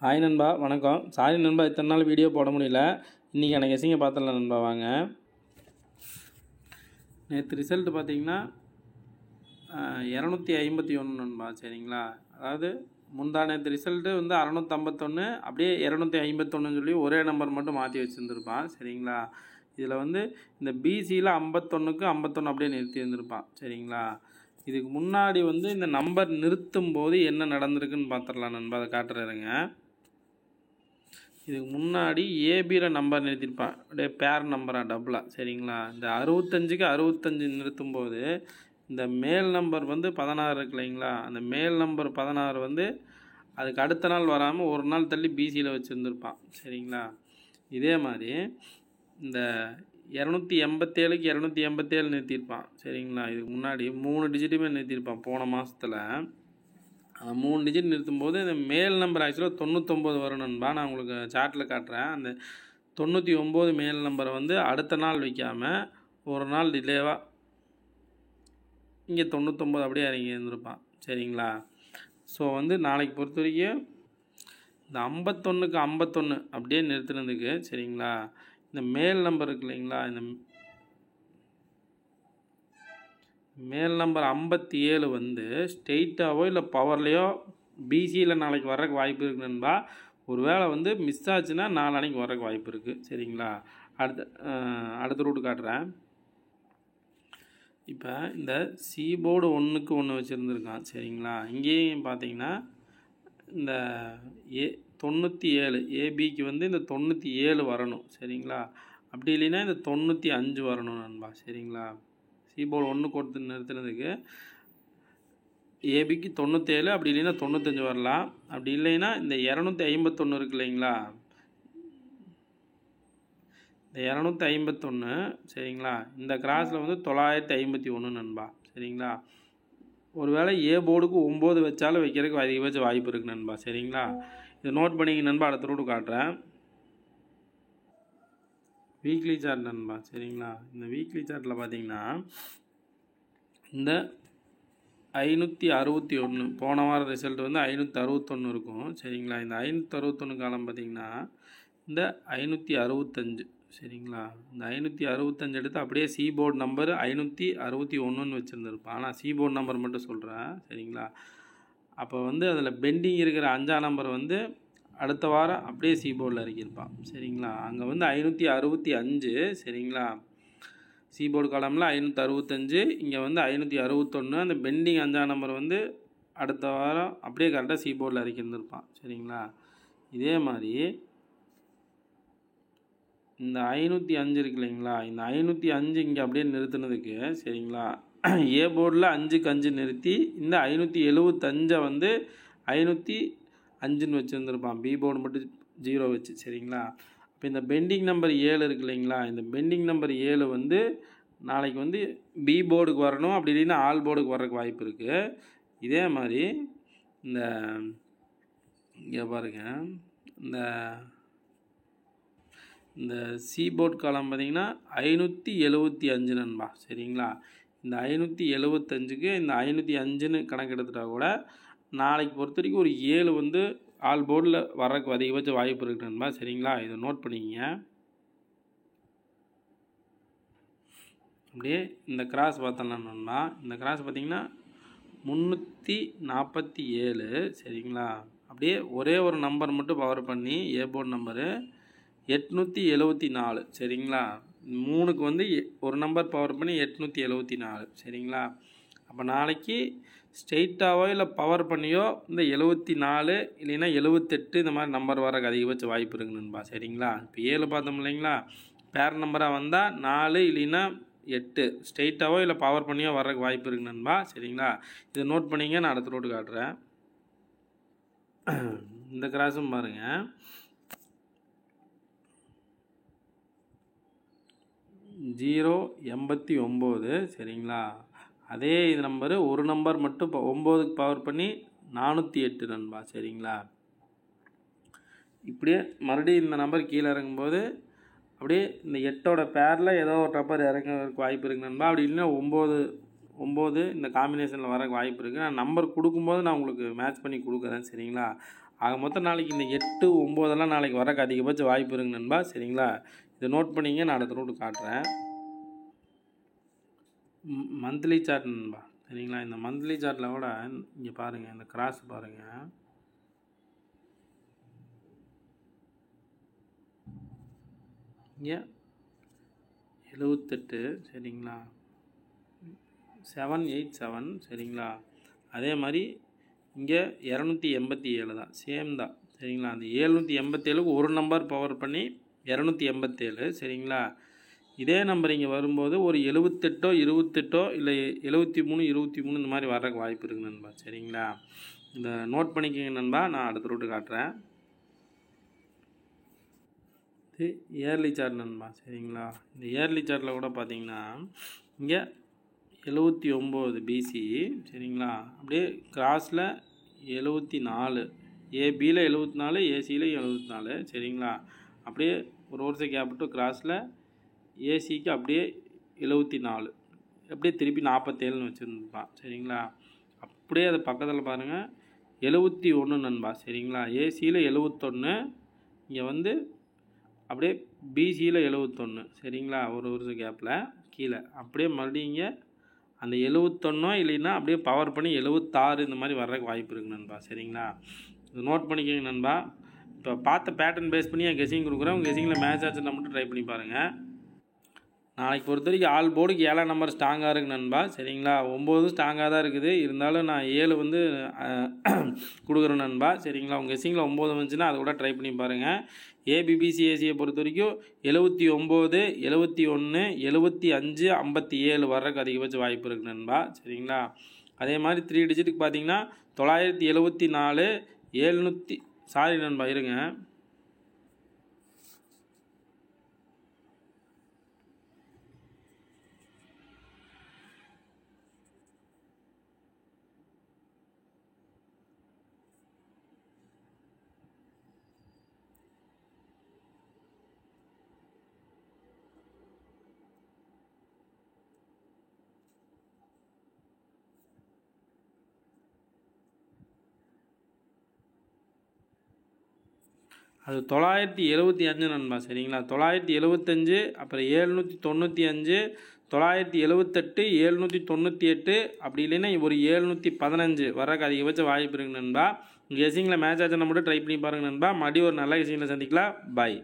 Hi நண்பா, வணக்கம். Sorry நண்பா, இத்தனை நாள் வீடியோ போட முடியல. இன்றைக்கி எனக்கு எசிங்க பார்த்துடலாம் நண்பா. வாங்க. நேற்று ரிசல்ட்டு பார்த்தீங்கன்னா 251 நண்பா. சரிங்களா, அதாவது முந்தா நேற்று ரிசல்ட்டு வந்து 651, அப்படியே 251 சொல்லி ஒரே நம்பர் மட்டும் மாற்றி வச்சுருந்துருப்பான். சரிங்களா, இதில் வந்து இந்த பிசியில் 51க்கு 51 அப்படியே நிறுத்தி இருந்திருப்பான். சரிங்களா, இதுக்கு முன்னாடி வந்து இந்த நம்பர் நிறுத்தும் போது என்ன நடந்திருக்குன்னு பார்த்துடலாம் நண்பா. அதை காட்டுறேங்க. இதுக்கு முன்னாடி ஏபியில் நம்பர் நிறுத்திருப்பான், அப்படியே பேர் நம்பராக டபுளாக. சரிங்களா, இந்த 65க்கு 65 நிறுத்தும்போது இந்த மேல் நம்பர் வந்து 16 இருக்கு இல்லைங்களா, அந்த மேல் நம்பர் 16 வந்து அதுக்கு அடுத்த நாள் வராமல் ஒரு நாள் தள்ளி பிசியில் வச்சுருந்துருப்பான். சரிங்களா, இதே மாதிரி இந்த 287க்கு 287 நிறுத்தியிருப்பான். சரிங்களா, இதுக்கு முன்னாடி 3 டிஜிட்டுமே நிறுத்தியிருப்பான் போன மாதத்தில். அந்த 3 டிஜிட் நிறுத்தும்போது இந்த மேல் நம்பர் ஆக்சுவலாக 99 வரும் நண்பா. நான் உங்களுக்கு சார்ட்டில் காட்டுறேன். அந்த 99 மேல் நம்பரை வந்து அடுத்த நாள் வைக்காமல் ஒரு நாள் டிலேவாக இங்கே 99 அப்படியே இறங்கி இருந்திருப்பான். சரிங்களா, ஸோ வந்து நாளைக்கு பொறுத்த வரைக்கும் இந்த 51க்கு 51 அப்படியே நிறுத்தினதுக்கு, சரிங்களா, இந்த மேல் நம்பர் இருக்கு இல்லைங்களா, இந்த மேல் நம்பர் 57 வந்து ஸ்ட்ரெயிட்டாவோ இல்லை பவர்லேயோ பிசியில் நாளைக்கு வர்றதுக்கு வாய்ப்பு இருக்குது நண்பா. ஒரு வேளை வந்து மிஸ் ஆச்சுன்னா நாளைக்கு வர்றதுக்கு வாய்ப்பு இருக்குது. சரிங்களா, அடுத்த ரூட்டு காட்டுறேன். இப்போ இந்த சி போர்டு 1க்கு 1 வச்சுருந்துருக்கான். சரிங்களா, இங்கேயும் பார்த்தீங்கன்னா இந்த 97 ஏபிக்கு வந்து இந்த 97 வரணும். சரிங்களா, அப்படி இல்லைன்னா இந்த 95 வரணும் நண்பா. சரிங்களா, சி போர்டு 1 கொடுத்து நிறுத்தினதுக்கு ஏபிக்கு 97, அப்படி இல்லைன்னா 95 வரலாம். அப்படி இல்லைன்னா இந்த 251 இருக்கு இல்லைங்களா, இந்த 251, சரிங்களா, இந்த கிராஸில் வந்து 951 நண்பா. சரிங்களா, ஒருவேளை ஏ போர்டுக்கு 9 வச்சாலும் வைக்கிறதுக்கு அதிகபட்ச வாய்ப்பு இருக்குது நண்பா. சரிங்களா, இதை நோட் பண்ணிங்க நண்பா. அடுத்த ரூட்டு காட்டுறேன். வீக்லி சார்ட் நண்பா. சரிங்களா, இந்த வீக்லி சார்ட்டில் பார்த்தீங்கன்னா இந்த 561 போன வாரம் ரிசல்ட் வந்து 561 இருக்கும். சரிங்களா, இந்த 561 காலம் பார்த்திங்கன்னா இந்த 565. சரிங்களா, இந்த 565 எடுத்து அப்படியே சி போர்டு நம்பர் 561ன்னு வச்சுருந்துருப்பான். ஆனால் சி போர்டு நம்பர் மட்டும் சொல்கிறேன். சரிங்களா, அப்போ வந்து அதில் பெண்டிங் இருக்கிற 5ஆம் நம்பர் வந்து அடுத்த வாரம் அப்படியே சி போர்டில் இறக்கியிருப்பான். சரிங்களா, அங்கே வந்து 565. சரிங்களா, சி போர்டு காலமில் 565, இங்கே வந்து 561. அந்த பெண்டிங் 5ஆம் நம்பர் வந்து அடுத்த வாரம் அப்படியே கரெக்டாக சி போர்டில் இறக்கியிருந்துருப்பான். சரிங்களா, இதே மாதிரி இந்த 505 இருக்கு இல்லைங்களா, இந்த 505 இங்கே அப்படியே நிறுத்தினதுக்கு, சரிங்களா, ஏ போர்டில் 5க்கு 5 நிறுத்தி இந்த 575 வந்து 505ன்னு வச்சுருந்துருப்பான். பி போர்டு மட்டும் 0 வச்சு. சரிங்களா, இப்போ இந்த பெண்டிங் நம்பர் 7 இருக்கு இல்லைங்களா, இந்த பெண்டிங் நம்பர் 7 வந்து நாளைக்கு வந்து பி போர்டுக்கு வரணும், அப்படி இல்லைன்னா ஆல் போர்டுக்கு வர்றதுக்கு வாய்ப்பு இருக்குது. இதே மாதிரி இந்த இங்கே பாருங்கள், இந்த சி போர்டு காலம் பார்த்திங்கன்னா 575 நண்பா. சரிங்களா, இந்த 575க்கு இந்த 505ன்னு கணக்கு எடுத்துட்டா கூட நாளைக்கு பொறுத்த வரைக்கும் ஒரு 7 வந்து ஆல் போர்டில் வர்றதுக்கு அதிகபட்ச வாய்ப்பு இருக்குது நண்பா. சரிங்களா, இதை நோட் பண்ணிக்கிங்க. அப்படியே இந்த கிராஸ் பார்த்தலாம் நண்பா. இந்த கிராஸ் பார்த்திங்கன்னா 347. சரிங்களா, அப்படியே ஒரே ஒரு நம்பர் மட்டும் பவர் பண்ணி ஏ போர்டு நம்பரு 874. சரிங்களா, 3க்கு வந்து ஒரு நம்பர் பவர் பண்ணி 874. சரிங்களா, அப்போ நாளைக்கு ஸ்ட்ரெயிட்டாவோ இல்லை பவர் பண்ணியோ இந்த 74 இல்லைன்னா 78 இந்த மாதிரி நம்பர் வரக்கு அதிகபட்ச வாய்ப்பு இருக்குது நண்பா. சரிங்களா, இப்போ 7 பார்த்தோம் இல்லைங்களா, பேர் நம்பராக வந்தால் 4 இல்லைன்னா 8 ஸ்ட்ரெயிட்டாவோ இல்லை பவர் பண்ணியோ வர்றதுக்கு வாய்ப்பு இருக்குது நண்பா. சரிங்களா, இதை நோட் பண்ணிங்க. நான் அடுத்த ரோட்டு காட்டுறேன். இந்த கிராஸும் பாருங்கள், 089. சரிங்களா, அதே இது நம்பரு ஒரு நம்பர் மட்டும் 9க்கு பவர் பண்ணி 408 நண்பா. சரிங்களா, இப்படியே மறுபடியும் இந்த நம்பர் கீழே இறங்கும்போது அப்படியே இந்த 8ஓட பேரில் ஏதோ ஒரு நம்பர் இறங்குறதுக்கு வாய்ப்பு இருக்குது நண்பா. அப்படி இல்லைன்னா 9 இந்த காம்பினேஷனில் வரக்கு வாய்ப்பு இருக்குது. நான் நம்பர் கொடுக்கும்போது நான் உங்களுக்கு மேட்ச் பண்ணி கொடுக்குறேன். சரிங்களா, ஆக மொத்தம் நாளைக்கு இந்த 8, 9 நாளைக்கு வரக்கு அதிகபட்ச வாய்ப்பு இருக்குங்க நண்பா. சரிங்களா, இதை நோட் பண்ணிங்க. நான் அடுத்த ரூட்டு காட்டுறேன். மந்த்லி சார்ட் நண்பா. சரிங்களா, இந்த மந்த்லி சார்ட்டில் கூட இங்கே பாருங்கள், இந்த கிராஸ் பாருங்கள். இங்கே 78. சரிங்களா, 787. சரிங்களா, அதே மாதிரி இங்கே 287 தான், சேம் தான். சரிங்களா, அந்த 787க்கு ஒரு நம்பர் பவர் பண்ணி 287. சரிங்களா, இதே நம்பர் இங்கே வரும்போது ஒரு 78, 28 இல்லை 73, 23 இந்த மாதிரி வர்றதுக்கு வாய்ப்பு இருக்குது நண்பா. சரிங்களா, இந்த நோட் பண்ணிக்கோங்க நண்பா. நான் அடுத்த ரூட்டு காட்டுறேன். இது இயர்லி சார்ட் நண்பா. சரிங்களா, இந்த இயர்லி சார்ட்டில் கூட பார்த்தீங்கன்னா இங்கே 79 பிசி. சரிங்களா, அப்படியே கிராஸில் 74, ஏபியில் 74, ஏசியில் 74. சரிங்களா, அப்படியே ஒரு வருஷம் கேப்பிட்டு கிராஸில் ஏசிக்கு அப்படியே 74, அப்படியே திருப்பி 47ன்னு வச்சுருந்துப்பான். சரிங்களா, அப்படியே அது பக்கத்தில் பாருங்கள் 71 நண்பா. சரிங்களா, ஏசியில் 71, இங்கே வந்து அப்படியே பிசியில் 71. சரிங்களா, ஒரு வருஷம் கேப்பில் கீழே அப்படியே மறுபடியும் இங்கே அந்த 71 இல்லைன்னா அப்படியே பவர் பண்ணி 76 இந்த மாதிரி வர்றதுக்கு வாய்ப்பு இருக்குது நண்பா. சரிங்களா, இது நோட் பண்ணிக்கோங்க நண்பா. இப்போ பார்த்த பேட்டர்ன் பேஸ் பண்ணி என் கெஸிங் கொடுக்குறேன். உங்கள் கெஸிங்கில் மேட்ச் ஆச்சுன்னா மட்டும் ட்ரை பண்ணி பாருங்கள். நாளைக்கு பொறுத்த வரைக்கும் ஆல் போர்டுக்கு 7ஆம் நம்பர் ஸ்ட்ராங்காக இருக்குது நண்பா. சரிங்களா, 9 ஸ்ட்ராங்காக தான் இருக்குது. இருந்தாலும் நான் 7 வந்து கொடுக்குறேன் நண்பா. சரிங்களா, உங்கள் கெஸிங்கில் 9 வந்துச்சுன்னா அதை கூட ட்ரை பண்ணி பாருங்கள். ஏபிபிசிஏசியை பொறுத்த வரைக்கும் 79, 71, 75, 57 வர்றதுக்கு அதிகபட்ச வாய்ப்பு இருக்குது நண்பா. சரிங்களா, அதே மாதிரி 3 டிஜிட்டுக்கு பார்த்தீங்கன்னா 974, 700. சாரி நண்பா, இருங்க. அது 975 நண்பா. சரிங்களா, 975, அப்புறம் 795, 978, 798, அப்படி இல்லைன்னா ஒரு 715 வர்றதுக்கு அதிகபட்ச வாய்ப்பு இருக்குது நண்பா. கெஸிங்கில் மேட்ச் ஆச்சுன்னா மட்டும் ட்ரை பண்ணி பாருங்கள் நண்பா. மறுபடியும் ஒரு நல்ல கெஸிங்கில் சந்திக்கலாம். பாய்.